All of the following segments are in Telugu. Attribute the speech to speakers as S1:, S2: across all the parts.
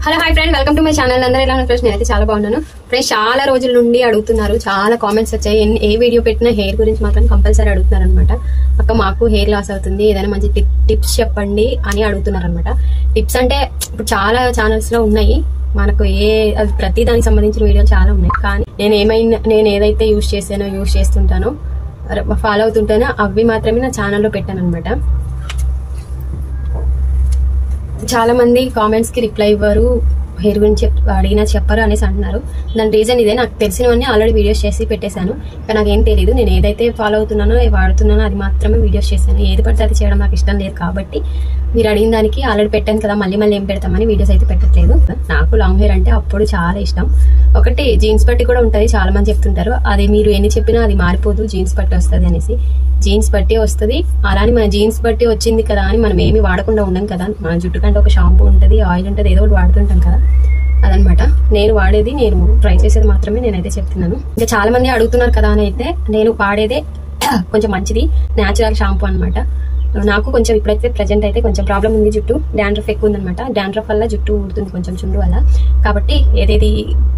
S1: Hello hi friend, welcome to my channel. అందరూ ఎలా ఉన్నారు? నేనైతే చాలా బాగున్నాను ఫ్రెండ్స్. చాలా రోజుల నుండి అడుగుతున్నారు, చాలా కామెంట్స్ వచ్చాయి. ఏ వీడియో పెట్టినా హెయిర్ గురించి మాత్రం కంపల్సరీ అడుగుతున్నారు అనమాట. అక్క మాకు హెయిర్ లాస్ అవుతుంది, ఏదైనా మంచి టిప్స్ చెప్పండి అని అడుగుతున్నారు అనమాట. టిప్స్ అంటే ఇప్పుడు చాలా ఛానల్స్ లో ఉన్నాయి, మనకు అది ప్రతి దానికి సంబంధించిన వీడియోలు చాలా ఉన్నాయి. కానీ నేను ఏదైతే యూజ్ చేస్తుంటానో ఫాలో అవుతుంటానో అవి మాత్రమే నా ఛానల్లో పెట్టాను అనమాట. చాలా మంది కామెంట్స్ కి రిప్లై ఇవ్వరు, హెయిర్ గురించి అడిగినా చెప్పరు అనేసి అంటున్నారు. దాని రీజన్ ఇదే, నాకు తెలిసినవన్నీ ఆల్రెడీ వీడియోస్ చేసి పెట్టేశాను. కానీ నాకేం తెలియదు, నేను ఏదైతే ఫాలో అవుతున్నానో వాడుతున్నానో అది మాత్రమే వీడియోస్ చేశాను. ఏది పడితే అది చేయడం నాకు ఇష్టం లేదు కాబట్టి మీరు అడిగిన దానికి ఆల్రెడీ పెట్టాను కదా, మళ్ళీ ఏం పెడతామని వీడియోస్ అయితే పెట్టట్లేదు. నాకు లాంగ్ హెయిర్ అంటే అప్పుడు చాలా ఇష్టం. ఒకటి జీన్స్ పట్టి కూడా ఉంటుంది, చాలా మంది చెప్తుంటారు అది మీరు ఎన్ని చెప్పినా అది మారిపోదు, జీన్స్ పట్టి వస్తుంది అనేసి. జీన్స్ బట్టి వస్తుంది, అలానే మన జీన్స్ బట్టి వచ్చింది కదా అని మనం ఏమి వాడకుండా ఉండం కదా. మన జుట్టు కంటే ఒక షాంపూ ఉంటుంది, ఆయిల్ ఉంటుంది, ఏదో ఒకటి వాడుతుంటాం కదా, అదనమాట. నేను ట్రై చేసేది మాత్రమే నేనైతే చెప్తున్నాను. ఇంకా చాలా మంది అడుగుతున్నారు కదా అని అయితే నేను వాడేదే కొంచెం మంచిది న్యాచురల్ షాంపూ అనమాట. నాకు కొంచెం ఇప్పుడైతే ప్రజెంట్ అయితే కొంచెం ప్రాబ్లం ఉంది, జుట్టు డాండ్రఫ్ ఎక్కువ ఉందనమాట. డాండ్రఫ్ వల్ల జుట్టు ఊడుతుంది కొంచెం చుండ్రు వల్ల. కాబట్టి ఏదేది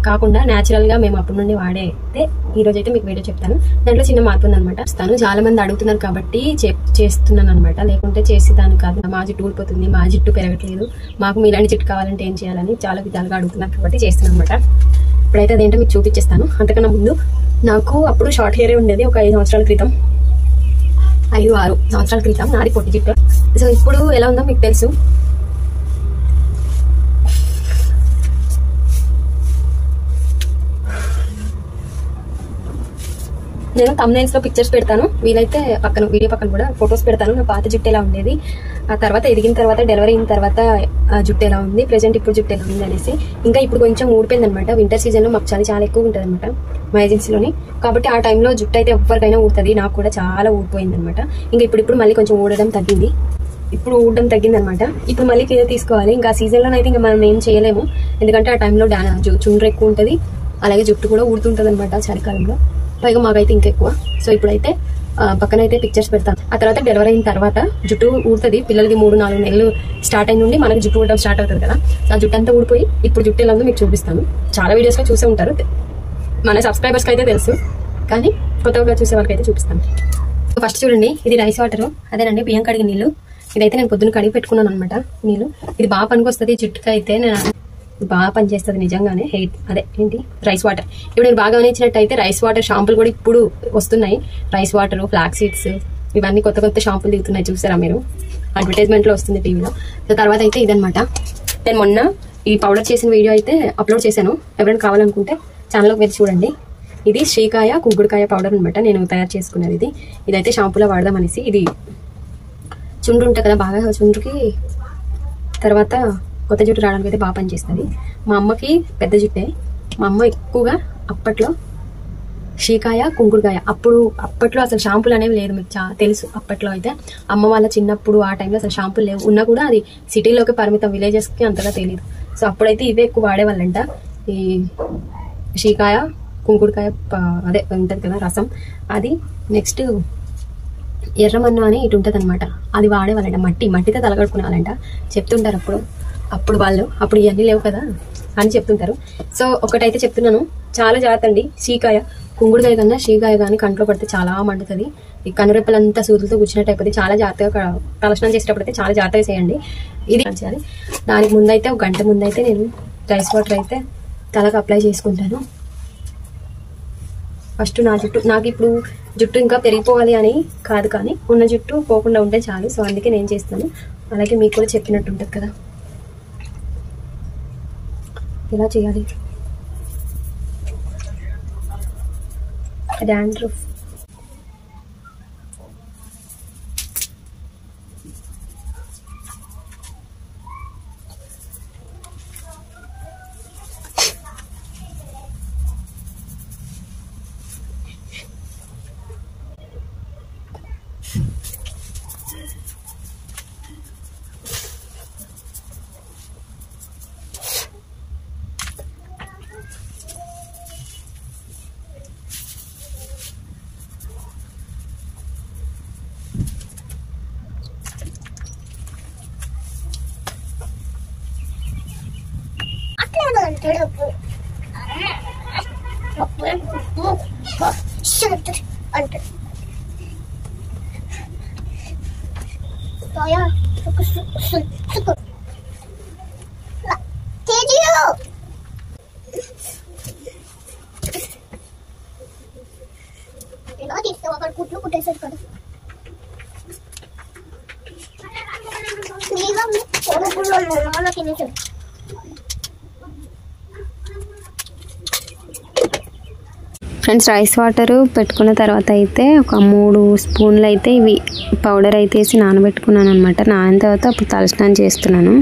S1: కాకుండా న్యాచురల్ గా మేము అప్పటి నుండి వాడేదే ఈ రోజు అయితే మీకు వీడియో చెప్తాను. దాంట్లో చిన్న మార్పు ఉందనమాట. చాలా మంది అడుగుతున్నారు కాబట్టి చేస్తున్నాను అనమాట, లేకుంటే చేసేదాన్ని కాదు. మా జుట్టు ఊడిపోతుంది, మా జుట్టు పెరగట్లేదు, మాకు మీలాంటి జుట్టు కావాలంటే ఏం చేయాలని చాలా విధాలుగా అడుగుతున్నారు కాబట్టి చేస్తున్నాను అనమాట. ఇప్పుడైతే అదేంటో మీకు చూపించేస్తాను. అంతకన్నా ముందు నాకు అప్పుడు షార్ట్ హెయిరే ఉండేది, ఒక 5 సంవత్సరాల క్రితం, 5-6 సంవత్సరాల క్రితం నాది పొట్టి జుట్టు. సో ఇప్పుడు ఎలా ఉందో మీకు తెలుసు. నేను thumbnails లో పిక్చర్స్ పెడతాను, వీలైతే వీడియో పక్కన కూడా ఫొటోస్ పెడతాను. నా పాత జుట్టు ఎలా ఉండేది, ఆ తర్వాత ఎదిగిన తర్వాత డెలివరీ అయిన తర్వాత జుట్టు ఎలా ఉంది, ప్రెజెంట్ ఇప్పుడు జుట్టు ఎలా ఉంది అనేసి. ఇంకా ఇప్పుడు కొంచెం ఊడిపోయింది అనమాట. వింటర్ సీజన్ లో మాకు చాలా ఎక్కువ ఉంటుంది అనమాట మా ఏజెన్సీలోని. కాబట్టి ఆ టైంలో జుట్టు అయితే ఎవరికైనా ఊడుతుంది, నాకు కూడా చాలా ఊడిపోయింది అనమాట. ఇంకా ఇప్పుడు మళ్ళీ కొంచెం ఊడడం తగ్గింది, అనమాట. ఇప్పుడు మళ్ళీ కేర్ తీసుకోవాలి. ఇంకా సీజన్ లోనైతే ఇంకా మనం ఏం చేయలేము, ఎందుకంటే ఆ టైంలో చుండ్రు ఎక్కువ ఉంటుంది, అలాగే జుట్టు కూడా ఊడుతుంటది అనమాట చలికాలంలో. పైగా మాకైతే ఇంకా ఎక్కువ. సో ఇప్పుడైతే పక్కనైతే పిక్చర్స్ పెడతాను. ఆ తర్వాత డెలివరీ అయిన తర్వాత జుట్టు ఊడుతుంది. పిల్లలకి 3-4 నెలలు స్టార్ట్ అయిన నుండి మనకి జుట్టు ఊడడం స్టార్ట్ అవుతుంది కదా. ఆ జుట్టు అంతా ఊడిపోయి ఇప్పుడు జుట్టు ఎలా ఉందో మీకు చూపిస్తాను. చాలా వీడియోస్ లో చూసే ఉంటారు, మన సబ్స్క్రైబర్స్ కి అయితే తెలుసు, కానీ కొత్తగా చూసే వాళ్ళకి అయితే చూపిస్తాను. ఫస్ట్ చూడండి, ఇది రైస్ వాటర్, అదేనండి బియ్యం కడిగిన నీళ్ళు. ఇదైతే నేను పొద్దున్న కడిగి పెట్టుకున్నాను అనమాట నీళ్ళు. ఇది బాగా పనికొస్తుంది జుట్టుకి, అయితే నేను బాగా పనిచేస్తుంది నిజంగానే. Rice water. ఇప్పుడు మీరు బాగా గమనించినట్టయితే రైస్ వాటర్ షాంపులు కూడా ఇప్పుడు వస్తున్నాయి. రైస్ వాటర్, ఫ్లాక్ సీడ్స్, ఇవన్నీ కొత్త షాంపులు దిగుతున్నాయి, చూసారా మీరు? అడ్వర్టైజ్మెంట్ లో వస్తుంది టీవీలో. తర్వాత అయితే ఇదనమాట. నేను మొన్న ఈ పౌడర్ చేసిన వీడియో అయితే అప్లోడ్ చేశాను, ఎవరైనా కావాలనుకుంటే ఛానల్లోకి వెళ్ళి చూడండి. ఇది శ్రీకాయ కుంకుడుకాయ పౌడర్ అనమాట, నేను తయారు చేసుకున్నది. ఇదైతే షాంపూలో వాడదాం అనేసి. ఇది చుండ్రు ఉంటుంది కదా, బాగా చుండ్రుకి తర్వాత కొత్త జుట్టు రావడానికి అయితే బాగా పనిచేస్తుంది. మా అమ్మకి పెద్ద జుట్టే, మా అమ్మ ఎక్కువగా అప్పట్లో శ్రీకాయ కుంకుడుకాయ, అప్పట్లో అసలు షాంపూలు అనేవి లేదు, మీకు తెలుసు. అప్పట్లో అయితే అమ్మ వాళ్ళ చిన్నప్పుడు ఆ టైంలో అసలు షాంపూలు లేవు, ఉన్నా కూడా అది సిటీలోకి పరిమితం, విలేజెస్కి అంతగా తెలియదు. సో అప్పుడైతే ఇవే ఎక్కువ వాడేవాళ్ళంట. ఈ శ్రీకాయ కుంకుడుకాయ అదే ఉంటుంది కదా రసం, అది. నెక్స్ట్ ఎర్రమన్ను అని ఇటు ఉంటుంది అనమాట, అది వాడేవాళ్ళంట. మట్టితో తలగడుకునే వాళ్ళంట, చెప్తుంటారు అప్పుడు వాళ్ళు. అప్పుడు ఇవన్నీ లేవు కదా అని చెప్తుంటారు. సో ఒకటైతే చెప్తున్నాను, చాలా జాగ్రత్త అండి. శ్రీకాయ కుంకుడుకాయ కన్నా శ్రీకాయ కానీ కంట్లో పడితే చాలా మండుతుంది. ఈ కనురెప్పలంతా సూదులతో కూర్చున్నట్టు అయిపోతే చాలా జాగ్రత్తగా తలస్నానం చేసేటప్పుడు అయితే చాలా జాగ్రత్తగా చేయండి. ఇది చేయాలి. దానికి ముందైతే 1 గంట ముందైతే నేను రైస్ వాటర్ అయితే తలకు అప్లై చేసుకుంటాను. ఫస్ట్ నాకు ఇప్పుడు జుట్టు ఇంకా పెరిగిపోవాలి అని కాదు, కానీ ఉన్న జుట్టు పోకుండా ఉంటే చాలు. సో అందుకే నేను చేస్తాను, అలాగే మీకు కూడా చెప్పినట్టు ఉంటుంది కదా ఎలా చేయాలి. డాండ్రఫ్
S2: ఇలా తీస్తావు అక్కడ కుట్లు కుట్టేసాడు కదా
S1: ఫ్రెండ్స్ రైస్ వాటర్ పెట్టుకున్న తర్వాత అయితే ఒక 3 స్పూన్లు అయితే ఇవి పౌడర్ అయితే వేసి నానబెట్టుకున్నాను అనమాట. నానిన తర్వాత అప్పుడు తలస్నానం చేస్తున్నాను.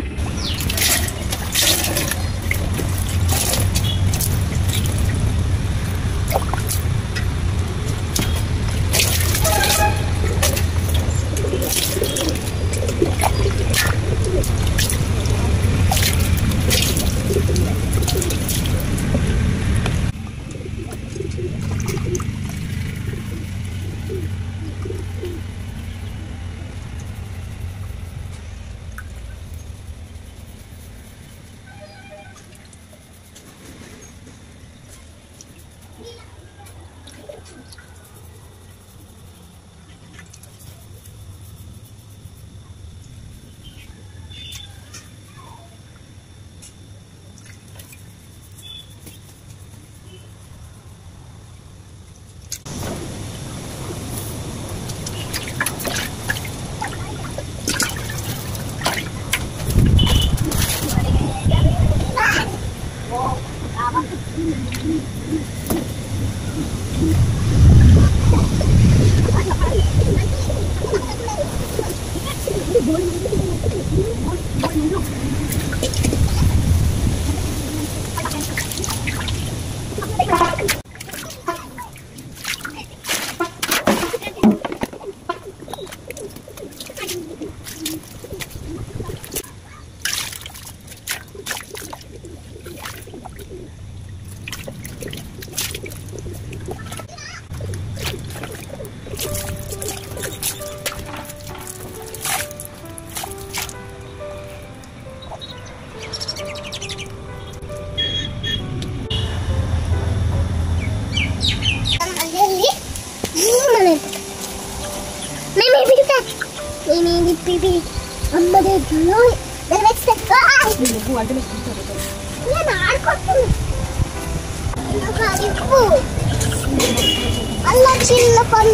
S2: అలా చిన్న పని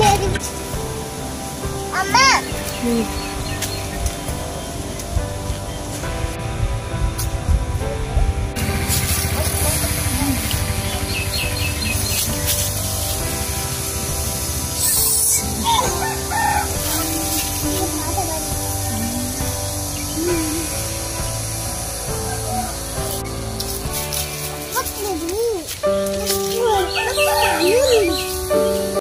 S2: అమ్మా